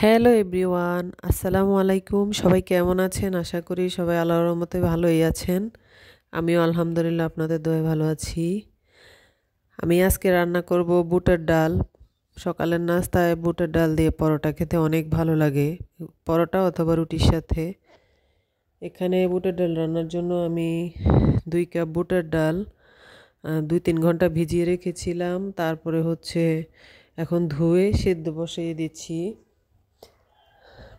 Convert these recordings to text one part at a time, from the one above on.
Hello everyone, আসসালামু আলাইকুম। সবাই কেমন আছেন? আশা করি সবাই আল্লাহর রহমতে ভালোই আছেন। আমিও আলহামদুলিল্লাহ আপনাদের দয়ায় ভালো আছি। আমি আজকে রান্না করব বুটের ডাল। সকালের নাস্তায় বুটের ডাল দিয়ে পরোটা খেতে অনেক ভালো লাগে, পরোটা অথবা রুটির সাথে। এখানে বুটের ডাল রান্নার জন্য আমি 2 কাপ বুটের ডাল 2-3 ঘন্টা ভিজিয়ে রেখেছিলাম। তারপরে এখন ধুয়ে সেদ্ধ বসিয়ে দিচ্ছি।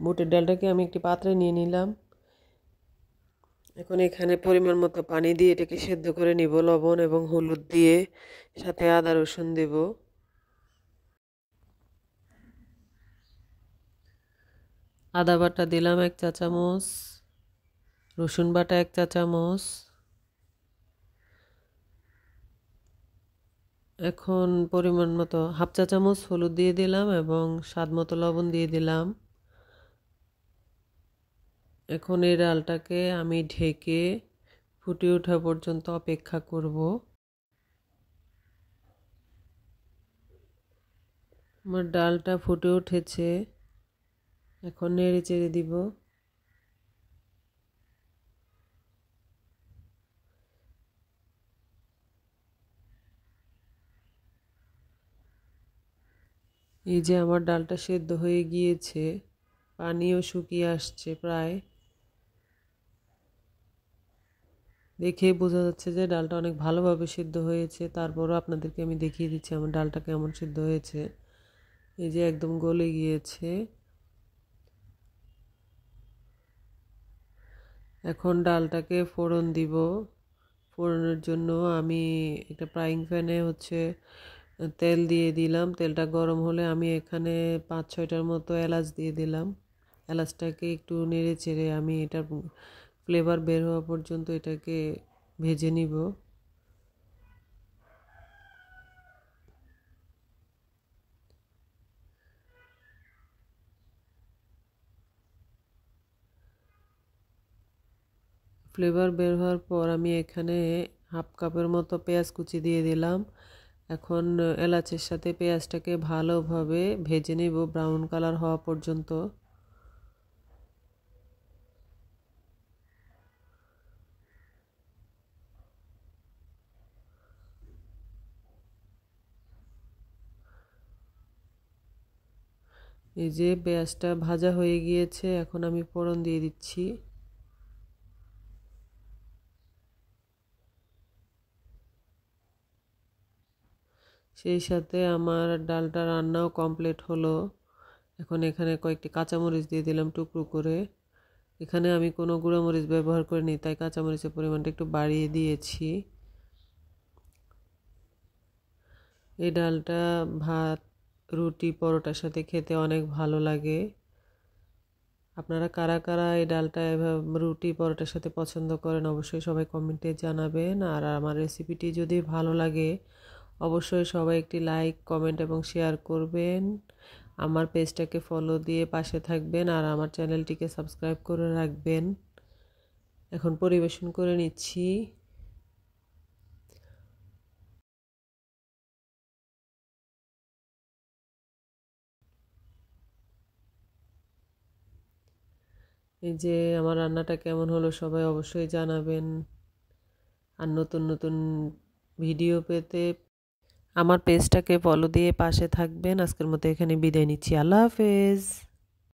বুটের ডালটাকে আমি একটি পাত্রে নিয়ে নিলাম। এখন এখানে পরিমাণ মতো পানি দিয়ে এটাকে সেদ্ধ করে নিব, লবণ এবং হলুদ দিয়ে, সাথে আদা রসুন দেব। আদা বাটা দিলাম 1 চা চামচ, রসুন বাটা 1 চা চামচ। এখন পরিমাণ মতো হাফ চা চামচ হলুদ দিয়ে দিলাম এবং স্বাদ মতো লবণ দিয়ে দিলাম। এখন এই ডালটাকে আমি ঢেকে ফুটে ওঠা পর্যন্ত অপেক্ষা করব। আমার ডালটা ফুটে উঠেছে, এখন নেড়ে চেড়ে দিব। এই যে আমার ডালটা সেদ্ধ হয়ে গিয়েছে, পানিও শুকিয়ে আসছে প্রায়। দেখেই বোঝা যাচ্ছে যে ডালটা অনেক ভালোভাবে সিদ্ধ হয়েছে। তারপরও আপনাদেরকে আমি দেখিয়ে দিচ্ছি আমার ডালটা কেমন সিদ্ধ হয়েছে। এই যে একদম গলে গিয়েছে। এখন ডালটাকে ফোড়ন দিব। ফোড়নের জন্য আমি একটা ফ্রাইং প্যানে তেল দিয়ে দিলাম। তেলটা গরম হলে আমি এখানে 5-6টার মতো এলাচ দিয়ে দিলাম। এলাচটাকে একটু নেড়ে চেড়ে আমি এটার ফ্লেভার বের হওয়া পর্যন্ত এটাকে ভেজে নিব। ফ্লেভার বের হওয়ার পর আমি এখানে হাফ কাপের মতো পেঁয়াজ কুচি দিয়ে দিলাম। এখন এলাচের সাথে পেঁয়াজটাকে ভালোভাবে ভেজে নেব ব্রাউন কালার হওয়া পর্যন্ত। এই যে পেঁয়াজটা ভাজা হয়ে গিয়েছে, এখন আমি ফোড়ন দিয়ে দিচ্ছি। সেই সাথে আমার ডালটা রান্নাও কমপ্লিট হলো। এখন এখানে কয়েকটি কাঁচামরিচ দিয়ে দিলাম টুকরো করে। এখানে আমি কোনো গুঁড়োমরিচ ব্যবহার করিনি, তাই কাঁচামরিচের পরিমাণটা একটু বাড়িয়ে দিয়েছি। এই ডালটা ভাত, রুটি, পরোটার সাথে খেতে অনেক ভালো লাগে। আপনারা কারা কারা এই ডালটা এভাবে রুটি পরোটার সাথে পছন্দ করেন অবশ্যই সবাই কমেন্টে জানাবেন। আর আমার রেসিপিটি যদি ভালো লাগে অবশ্যই সবাই একটি লাইক, কমেন্ট এবং শেয়ার করবেন। আমার পেজটাকে ফলো দিয়ে পাশে থাকবেন আর আমার চ্যানেলটিকে সাবস্ক্রাইব করে রাখবেন। এখন পরিবেশন করে নিচ্ছি। এই যে আমার রান্নাটা কেমন হলো সবাই অবশ্যই জানাবেন। আর নতুন নতুন ভিডিও পেতে আমার পেজটাকে ফলো দিয়ে পাশে থাকবেন। আজকের মতো এখানে বিদায় নিচ্ছি। আল্লাহ হাফেজ।